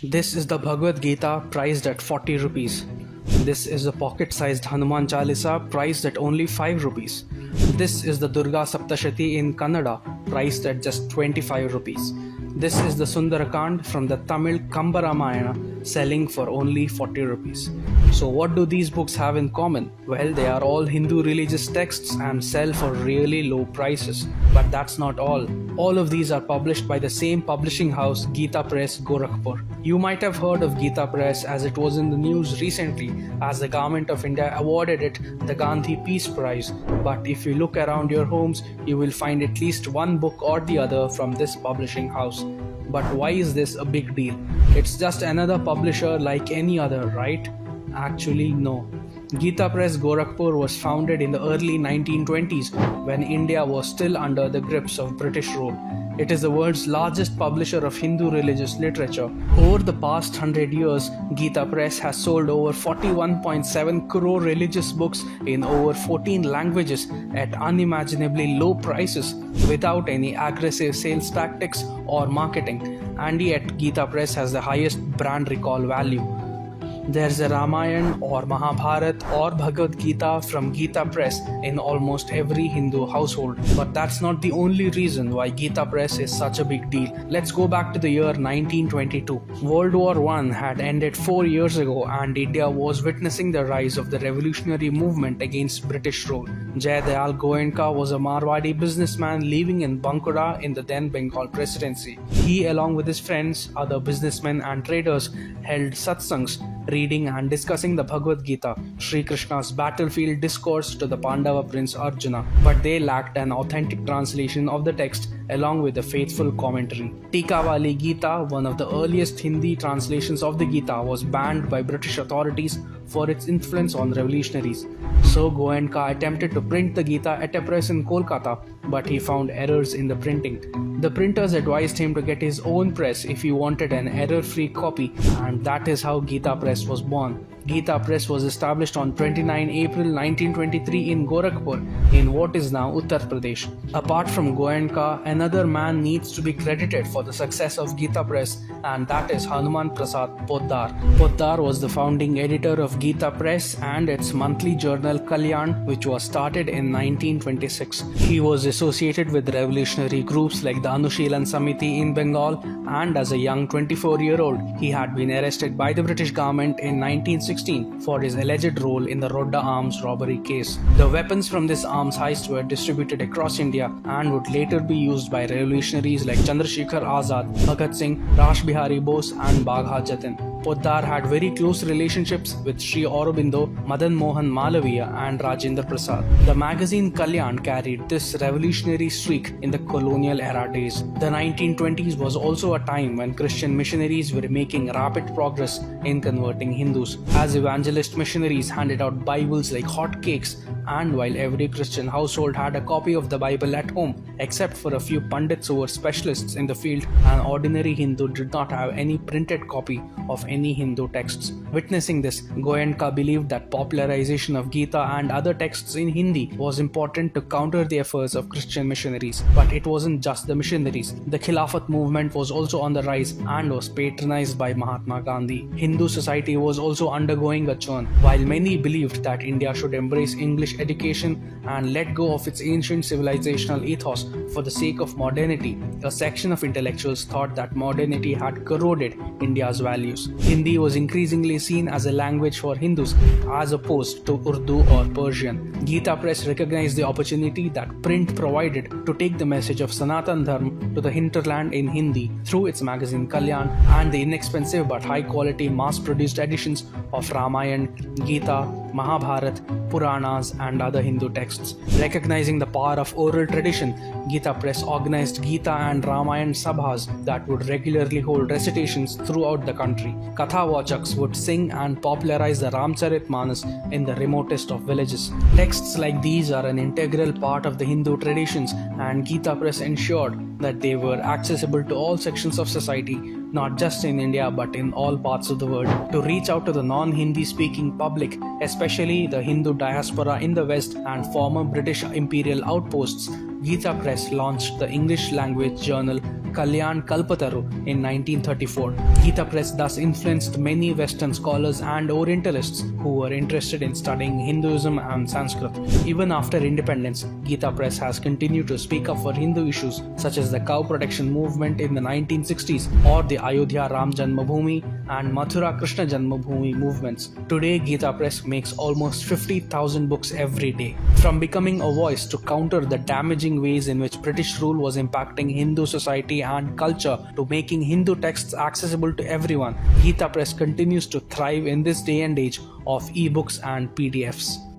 This is the Bhagavad Gita priced at 40 rupees. This is the pocket-sized Hanuman Chalisa priced at only 5 rupees. This is the Durga Saptashati in Kannada priced at just 25 rupees. This is the Sundarakand from the Tamil Kamba Ramayana selling for only 40 rupees. So what do these books have in common? Well, they are all Hindu religious texts and sell for really low prices. But that's not all. All of these are published by the same publishing house, Gita Press, Gorakhpur. You might have heard of Gita Press as it was in the news recently as the Government of India awarded it the Gandhi Peace Prize. But if you look around your homes, you will find at least one book or the other from this publishing house. But why is this a big deal? It's just another publisher like any other, right? Actually, no. Gita Press Gorakhpur was founded in the early 1920s when India was still under the grips of British rule. It is the world's largest publisher of Hindu religious literature. Over the past 100 years, Gita Press has sold over 41.7 crore religious books in over 14 languages at unimaginably low prices without any aggressive sales tactics or marketing. And yet, Gita Press has the highest brand recall value. There's a Ramayana or Mahabharata or Bhagavad Gita from Gita Press in almost every Hindu household. But that's not the only reason why Gita Press is such a big deal. Let's go back to the year 1922. World War I had ended 4 years ago and India was witnessing the rise of the revolutionary movement against British rule. Jai Dayal Goenka was a Marwadi businessman living in Bankura in the then Bengal presidency. He, along with his friends, other businessmen and traders, held satsangs, reading and discussing the Bhagavad Gita, Sri Krishna's battlefield discourse to the Pandava prince Arjuna, but they lacked an authentic translation of the text along with a faithful commentary. Tikawali Gita, one of the earliest Hindi translations of the Gita, was banned by British authorities for its influence on revolutionaries. So Goenka attempted to print the Gita at a press in Kolkata, but he found errors in the printing. The printers advised him to get his own press if he wanted an error-free copy, and that is how Gita Press was born. Gita Press was established on 29 April 1923 in Gorakhpur, in what is now Uttar Pradesh. Apart from Goenka, another man needs to be credited for the success of Gita Press, and that is Hanuman Prasad Poddar. Poddar was the founding editor of Gita Press and its monthly journal Kalyan, which was started in 1926. He was associated with revolutionary groups like the Anushilan Samiti in Bengal, and as a young 24-year-old, he had been arrested by the British government in 1916 for his alleged role in the Rodda arms robbery case. The weapons from this arms heist were distributed across India and would later be used by revolutionaries like Chandrasekhar Azad, Bhagat Singh, Rash Bihari Bose and Bagha Jatin. Poddar had very close relationships with Sri Aurobindo, Madan Mohan Malaviya and Rajendra Prasad. The magazine Kalyan carried this revolutionary streak in the colonial era days. The 1920s was also a time when Christian missionaries were making rapid progress in converting Hindus, as evangelist missionaries handed out Bibles like hotcakes, and while every Christian household had a copy of the Bible at home, except for a few pundits who were specialists in the field, an ordinary Hindu did not have any printed copy of any Hindu texts. Witnessing this, Goenka believed that popularization of Gita and other texts in Hindi was important to counter the efforts of Christian missionaries. But it wasn't just the missionaries. The Khilafat movement was also on the rise and was patronized by Mahatma Gandhi. Hindu society was also undergoing a churn. While many believed that India should embrace English education and let go of its ancient civilizational ethos for the sake of modernity, a section of intellectuals thought that modernity had corroded India's values. Hindi was increasingly seen as a language for Hindus as opposed to Urdu or Persian. Gita Press recognized the opportunity that print provided to take the message of Sanatan Dharma to the hinterland in Hindi through its magazine Kalyan and the inexpensive but high-quality mass-produced editions of Ramayana, Gita, Mahabharata, Puranas and other Hindu texts. Recognizing the power of oral tradition, Gita Press organized Gita and Ramayana Sabhas that would regularly hold recitations throughout the country. Katha-vachaks would sing and popularize the Ramcharitmanas in the remotest of villages. Texts like these are an integral part of the Hindu traditions, and Gita Press ensured that they were accessible to all sections of society, not just in India but in all parts of the world. To reach out to the non-Hindi speaking public, especially the Hindu diaspora in the West and former British imperial outposts, Gita Press launched the English language journal Kalyan Kalpataru in 1934. Gita Press thus influenced many Western scholars and Orientalists who were interested in studying Hinduism and Sanskrit. Even after independence, Gita Press has continued to speak up for Hindu issues such as the cow protection movement in the 1960s or the Ayodhya Ram Janmabhoomi and Mathura Krishna Janmabhoomi movements. Today, Gita Press makes almost 50,000 books every day. From becoming a voice to counter the damaging ways in which British rule was impacting Hindu society and culture to making Hindu texts accessible to everyone, Gita Press continues to thrive in this day and age of ebooks and PDFs.